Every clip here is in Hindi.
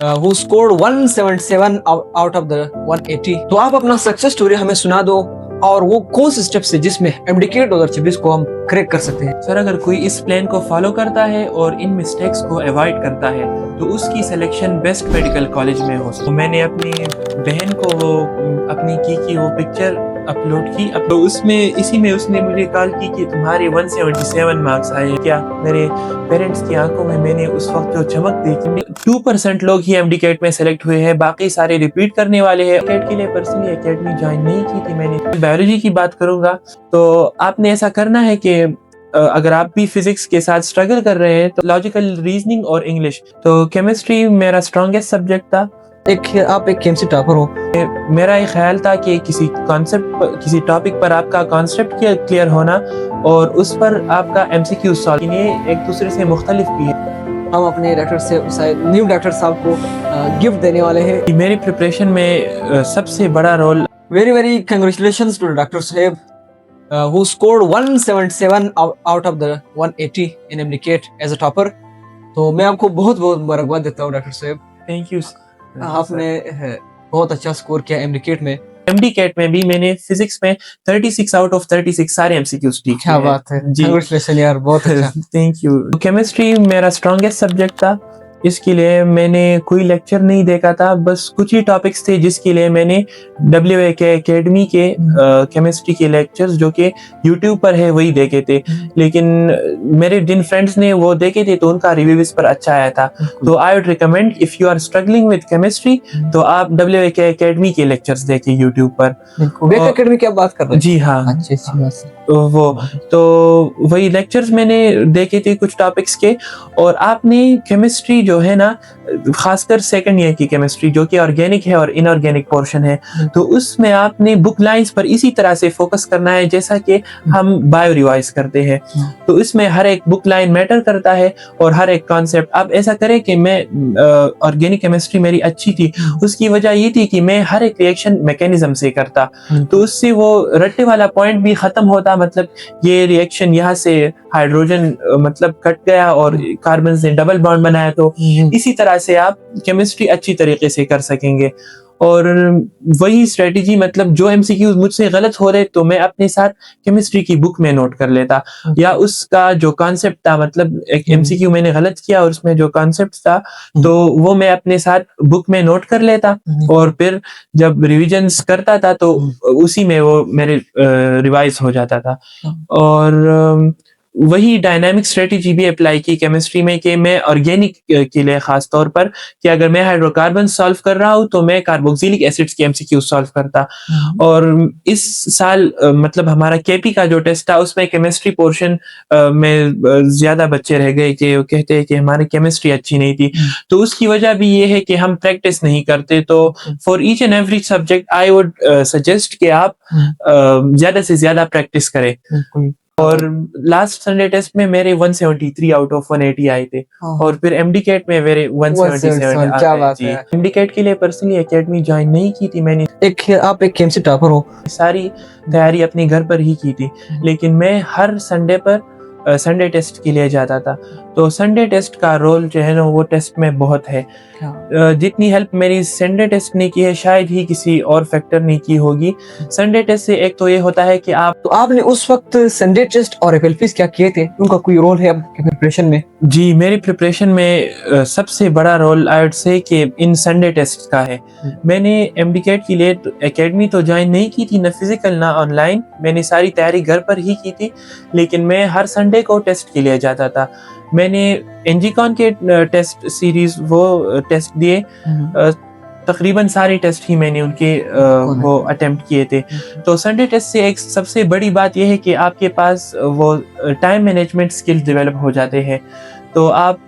who scored 177 out of the 180। तो आप अपना सक्सेस स्टोरी हमें सुना दो और वो कौन से स्टेप्स है जिसमें एमडीके 2026 को हम क्रैक कर सकते हैं। सर, अगर कोई इस प्लान को फॉलो करता है और इन मिस्टेक्स को अवॉइड करता है तो उसकी सिलेक्शन बेस्ट मेडिकल कॉलेज में हो। तो मैंने अपनी बहन को वो अपनी की वो पिक्चर अपलोड की। अब तो इसी में उसने मुझे कॉल की कि तुम्हारे 177 मार्क्स आए। क्या मेरे पेरेंट्स की आंखों में मैंने उस वक्त जो चमक देखी। 2% लोग ही एमडीकेट में सेलेक्ट हुए हैं, बाकी सारे रिपीट करने वाले हैं। एमडीकेट के लिए पर्सनली एकेडमी ज्वाइन नहीं की थी मैंने। बायोलॉजी की बात करूंगा तो आपने ऐसा करना है कि अगर आप भी फिजिक्स के साथ स्ट्रगल कर रहे हैं तो लॉजिकल रीजनिंग और इंग्लिश। तो केमिस्ट्री मेरा स्ट्रॉन्गेस्ट सब्जेक्ट था। आप एक केमिस्ट्री टॉपर हो। मेरा ये ख्याल था कि किसी टॉपिक पर आपका कॉन्सेप्ट क्लियर होना और उस पर आपका एमसीक्यू सॉल्व, ये एक दूसरे से मुख्तलिफ भी है। हम अपने डॉक्टर से न्यू डॉक्टर साहब को गिफ्ट देने वाले हैं। मेरी प्रिपरेशन में सबसे बड़ा role. Very very congratulations to doctor साहब who scored 177 out of the 180 in MDCAT as a topper। तो मैं आपको बहुत बहुत मुबारकबाद देता हूँ डॉक्टर साहब। Thank you. आपने बहुत अच्छा स्कोर किया MDCAT में। MDCAT में भी मैंने फिजिक्स में 36 आउट ऑफ 36 सारे एमसीक्यूज ठीक। क्या बात है, कांग्रेचुलेशन यार, बहुत अच्छा। Thank you. केमिस्ट्री मेरा स्ट्रॉन्गेस्ट सब्जेक्ट था। इसके लिए मैंने कोई लेक्चर नहीं देखा था, बस कुछ ही टॉपिक्स थे जिसके लिए मैंने WA एकेडमी के केमिस्ट्री के लेक्चर्स जो कि यूट्यूब पर है वही देखे थे। लेकिन मेरे जिन फ्रेंड्स ने वो देखे थे तो उनका रिव्यू इस पर अच्छा आया था। तो I would recommend if you are struggling with chemistry तो आप WA एकेडमी के लेक्चर्स देखें यूट्यूब पर। एकेडमी की बात कर रहे हैं? जी हाँ, वो तो वही लेक्चर्स मैंने देखे थे कुछ टॉपिक्स के। और आपने केमिस्ट्री जो है ना, खासकर सेकंड ईयर की केमिस्ट्री जो कि ऑर्गेनिक है और इनऑर्गेनिक पोर्शन है, तो उसमें आपने बुक लाइंस पर इसी तरह से फोकस करना है जैसा कि हम बायो रिवाइज करते हैं। तो इसमें हर एक बुक लाइन मैटर करता है और हर एक कॉन्सेप्ट। आप ऐसा करें कि मैं ऑर्गेनिक केमिस्ट्री मेरी अच्छी थी, उसकी वजह ये थी कि मैं हर एक रिएक्शन मैकेनिज्म से करता, तो उससे वो रट्टे वाला पॉइंट भी खत्म होता। मतलब ये रिएक्शन यहाँ से हाइड्रोजन मतलब कट गया और कार्बन से डबल बॉन्ड बनाया, तो इसी तरह से आप केमिस्ट्री अच्छी तरीके से कर सकेंगे। और वही स्ट्रेटेजी, मतलब जो एमसीक्यूज मुझसे गलत हो रहे तो मैं अपने साथ केमिस्ट्री की बुक में नोट कर लेता, या उसका जो कॉन्सेप्ट था, मतलब एक एमसीक्यू मैंने गलत किया और उसमें जो कॉन्सेप्ट था तो वो मैं अपने साथ बुक में नोट कर लेता और फिर जब रिविजन्स करता था तो उसी में वो मेरे रिवाइज हो जाता था। और वही डायनामिक स्ट्रेटेजी भी अप्लाई की केमिस्ट्री में कि मैं ऑर्गेनिक के लिए खास तौर पर कि अगर मैं हाइड्रोकार्बन सॉल्व कर रहा हूँ तो मैं कार्बोक्सिलिक एसिड्स के एमसीक्यू सॉल्व करता। और इस साल मतलब हमारा केपी का जो टेस्ट था उसमें केमिस्ट्री पोर्शन में ज्यादा बच्चे रह गए कि वो कहते हैं कि हमारी केमिस्ट्री अच्छी नहीं थी। तो उसकी वजह भी ये है कि हम प्रैक्टिस नहीं करते। तो for each and every subject I would suggest कि आप ज्यादा से ज्यादा प्रैक्टिस करें। और लास्ट संडे टेस्ट में मेरे 173 आउट ऑफ 180 आए थे और फिर MDCAT में मेरे 177 क्या बात है। MDCAT के लिए पर्सनली एकेडमी ज्वाइन नहीं की थी मैंने। आप एक केमिस्ट्री टॉपर हो। सारी तैयारी अपने घर पर ही की थी, लेकिन मैं हर संडे पर संडे टेस्ट के लिए जाता था। तो संडे टेस्ट का रोल जो है ना वो टेस्ट में बहुत है। जितनी हेल्प मेरी संडे टेस्ट ने की है शायद ही किसी और फैक्टर ने की होगी। संडे टेस्ट से एक तो ये होता है कि आपने उस वक्त संडे टेस्ट और एफएलपीस क्या किए थे, उनका कोई रोल है आपके प्रिपरेशन में? जी, मेरी प्रिपरेशन में सबसे बड़ा रोल आई वुड से कि इन संडे टेस्ट का है। मैंने MDCAT के लिए एकेडमी तो ज्वाइन नहीं की थी, ना फिजिकल ना ऑनलाइन। मैंने सारी तैयारी घर पर ही की थी, लेकिन मैं हर संडे को टेस्ट के लिए जाता था। मैंने एनजीकॉन के टेस्ट सीरीज वो टेस्ट दिए, तकरीबन सारे टेस्ट ही मैंने उनके वो अटेम्प्ट किए थे। तो संडे टेस्ट से एक सबसे बड़ी बात यह है कि आपके पास वो टाइम मैनेजमेंट स्किल्स डेवलप हो जाते हैं। तो आप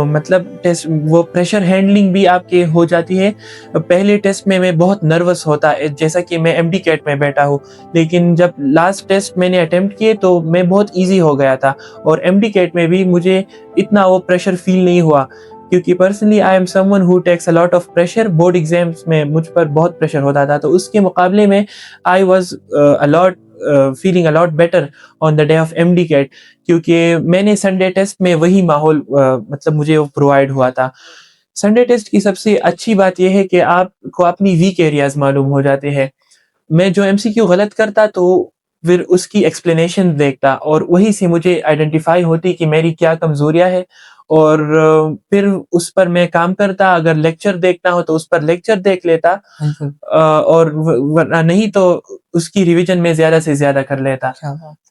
मतलब टेस्ट वो प्रेशर हैंडलिंग भी आपके हो जाती है। पहले टेस्ट में मैं बहुत नर्वस होता है, जैसा कि मैं MDCAT में बैठा हूँ, लेकिन जब लास्ट टेस्ट मैंने अटेम्प्ट किए तो मैं बहुत इजी हो गया था। और MDCAT में भी मुझे इतना वो प्रेशर फील नहीं हुआ, क्योंकि personally I am someone who takes a lot of pressure. Board exams में मुझ पर बहुत प्रेशर होता था, तो उसके मुकाबले में I was feeling a lot better on the day of MDCAT, क्योंकि मैंने संडे टेस्ट में वही माहौल मतलब मुझे वो प्रोवाइड हुआ था। संडे टेस्ट की सबसे अच्छी बात यह है कि आपको अपनी वीक एरियाज मालूम हो जाते हैं। मैं जो एमसीक्यू गलत करता तो फिर उसकी एक्सप्लेनेशन देखता और वही से मुझे आइडेंटिफाई होती कि मेरी क्या कमजोरियां है, और फिर उस पर मैं काम करता। अगर लेक्चर देखना हो तो उस पर लेक्चर देख लेता, और वरना नहीं तो उसकी रिवीजन में ज्यादा से ज्यादा कर लेता।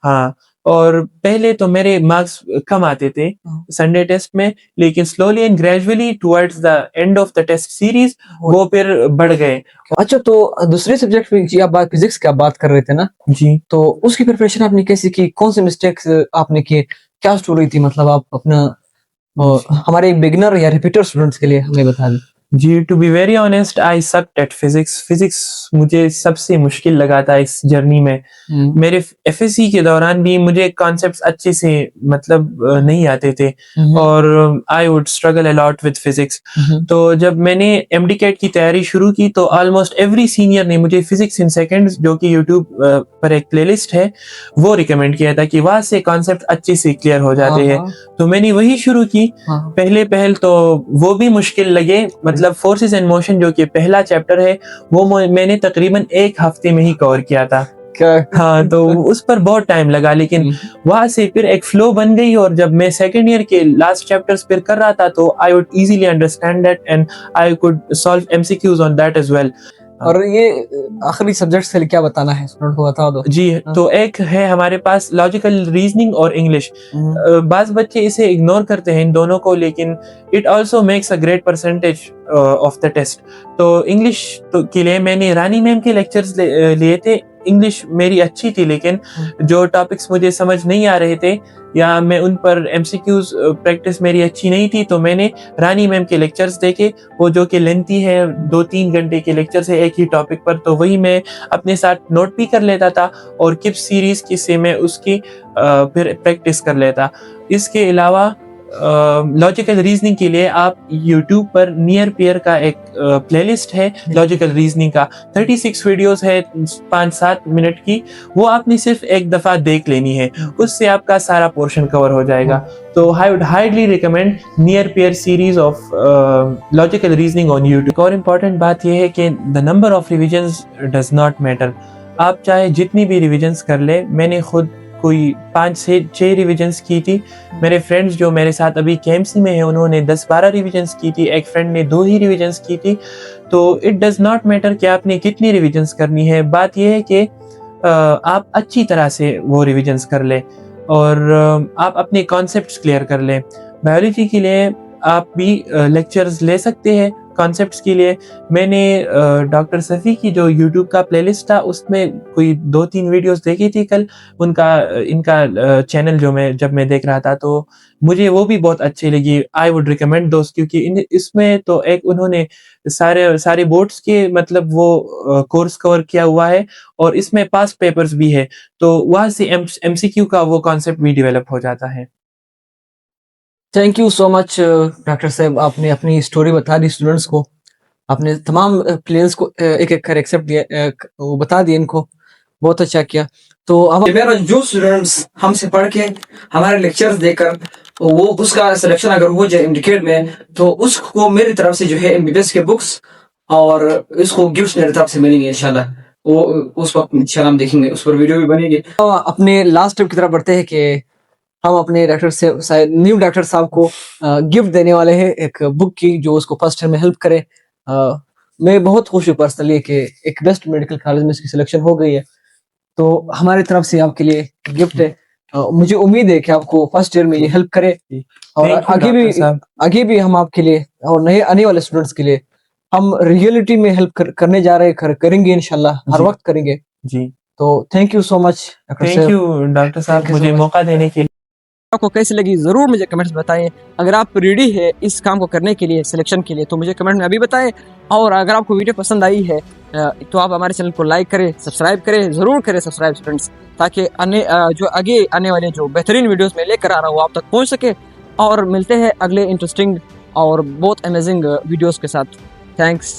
हाँ, और पहले तो मेरे मार्क्स कम आते थे संडे टेस्ट में, लेकिन slowly and gradually towards the end of the test series वो फिर बढ़ गए। अच्छा, तो दूसरे सब्जेक्ट में जी आप बात फिजिक्स की आप बात कर रहे थे ना, जी, तो उसकी प्रिपरेशन आपने कैसी की, कौन से मिस्टेक्स आपने किए, क्या स्टोरी थी, मतलब आप अपना हमारे बिगिनर या रिपीटर स्टूडेंट्स के लिए हमें बता दें। जी, to be very honest I sucked at physics. Physics मुझे सबसे मुश्किल लगा था इस जर्नी में। मेरे एफएससी के दौरान भी मुझे कॉन्सेप्ट्स अच्छे से मतलब नहीं आते थे, और I would struggle a lot with physics. तो जब मैंने एमडीकेट की तैयारी शुरू की तो ऑलमोस्ट एवरी सीनियर ने मुझे फिजिक्स इन सेकंड्स, जो कि यूट्यूब पर एक प्लेलिस्ट है, वो रिकमेंड किया था कि वहां से कॉन्सेप्ट अच्छे से क्लियर हो जाते हैं। तो मैंने वही शुरू की। पहले तो वो भी मुश्किल लगे, मतलब फोर्सेस एंड मोशन जो कि पहला चैप्टर है वो मैंने तकरीबन एक हफ्ते में ही कवर किया था। हाँ, तो उस पर बहुत टाइम लगा, लेकिन वहां से फिर एक फ्लो बन गई, और जब मैं सेकेंड ईयर के लास्ट चैप्टर्स फिर कर रहा था तो I would easily understand that and I could solve MCQs on that as well. और ये आखिरी सब्जेक्ट से क्या बताना है स्टूडेंट को, बता दो। जी, तो एक है हमारे पास लॉजिकल रीजनिंग और इंग्लिश। बाज बच्चे इसे इग्नोर करते हैं इन दोनों को, लेकिन it also makes a great percentage of the test. तो इंग्लिश के लिए मैंने रानी मैम के लेक्चर्स लिए थे। इंग्लिश मेरी अच्छी थी, लेकिन जो टॉपिक्स मुझे समझ नहीं आ रहे थे या मैं उन पर एमसीक्यूज प्रैक्टिस मेरी अच्छी नहीं थी, तो मैंने रानी मैम के लेक्चर्स देखे, वो जो कि लेंथी है, 2-3 घंटे के लेक्चर्स है एक ही टॉपिक पर। तो वही मैं अपने साथ नोट भी कर लेता था, और किप्स सीरीज की से मैं उसकी फिर प्रैक्टिस कर लेता। इसके अलावा लॉजिकल रीजनिंग के लिए आप YouTube पर नियर पेयर का एक प्लेलिस्ट है लॉजिकल रीजनिंग का, 36 वीडियोस है 5-7 मिनट की, वो आपने सिर्फ एक दफा देख लेनी है, उससे आपका सारा पोर्शन कवर हो जाएगा। तो I would highly recommend near pair series of logical reasoning on YouTube। और इम्पोर्टेंट बात यह है कि the number of revisions does not matter. आप चाहे जितनी भी रिविजन्स कर ले, मैंने खुद कोई 5 से 6 रिविजन्स की थी। मेरे फ्रेंड्स जो मेरे साथ अभी केएमसी में हैं उन्होंने 10-12 रिविजन्स की थी, एक फ्रेंड ने 2 ही रिविजन्स की थी। तो इट डज नॉट मैटर कि आपने कितनी रिविजन्स करनी है, बात यह है कि आप अच्छी तरह से वो रिविजन्स कर ले और आप अपने कॉन्सेप्ट्स क्लियर कर ले। बायोलॉजी के लिए आप भी लेक्चर्स ले सकते हैं। कॉन्सेप्ट्स के लिए मैंने डॉक्टर सफ़ी की जो यूट्यूब का प्लेलिस्ट था उसमें कोई 2-3 वीडियोस देखी थी कल, इनका चैनल जब मैं देख रहा था तो मुझे वो भी बहुत अच्छी लगी। आई वुड रिकमेंड दोस्त, क्योंकि इसमें तो एक उन्होंने सारे बोर्ड्स के मतलब वो कोर्स कवर किया हुआ है, और इसमें पास्ट पेपर्स भी है, तो वहाँ से एमसीक्यू का वो कॉन्सेप्ट भी डेवलप हो जाता है। Thank you so much doctor साहब, आपने अपनी स्टोरी बता दी स्टूडेंट्स को, आपने तमाम प्लेयर्स को एक एक कर एक्सेप्ट दिया, वो बता दिया इनको, बहुत अच्छा किया। तो अब मेरा जो स्टूडेंट्स हमसे पढ़ के हमारे लेक्चर्स देकर वो उसका सिलेक्शन अगर हो जाए एमडीकेट में, तो उसको मेरी तरफ से जो है एमबीबीएस के बुक्स और इसको गिफ्ट मेरी तरफ से मिलेंगे इंशाल्लाह। वो उस वक्त इंशाल्लाह हम देखेंगे, उस पर वीडियो भी बनेगी। तो अपने लास्ट स्टेप की तरफ बढ़ते हैं कि हम अपने डॉक्टर से न्यू डॉक्टर साहब को गिफ्ट देने वाले हैं एक बुक की, जो उसको फर्स्ट ईयर में हेल्प करे। मैं बहुत खुश हूँ पर्सनली कि एक बेस्ट मेडिकल कॉलेज में इसकी सिलेक्शन हो गई है, तो हमारी तरफ से आपके लिए गिफ्ट है। मुझे उम्मीद है कि आपको फर्स्ट ईयर में ये हेल्प करे, और आगे भी हम आपके लिए और नए आने वाले स्टूडेंट्स के लिए हम रियलिटी में हेल्प करने जा रहे हैं, करेंगे इंशाल्लाह, हर वक्त करेंगे जी। तो thank you so much thank you doctor साहब मुझे मौका देने के लिए। आपको कैसी लगी ज़रूर मुझे कमेंट्स में बताएं। अगर आप रेडी है इस काम को करने के लिए, सिलेक्शन के लिए, तो मुझे कमेंट में अभी बताएं। और अगर आपको वीडियो पसंद आई है तो आप हमारे चैनल को लाइक करें, सब्सक्राइब करें, ज़रूर करें सब्सक्राइब स्टूडेंट्स, ताकि जो आगे आने वाले जो बेहतरीन वीडियोस में लेकर आ रहा हूँ वो आप तक पहुँच सके। और मिलते हैं अगले इंटरेस्टिंग और बहुत अमेजिंग वीडियोज़ के साथ। थैंक्स।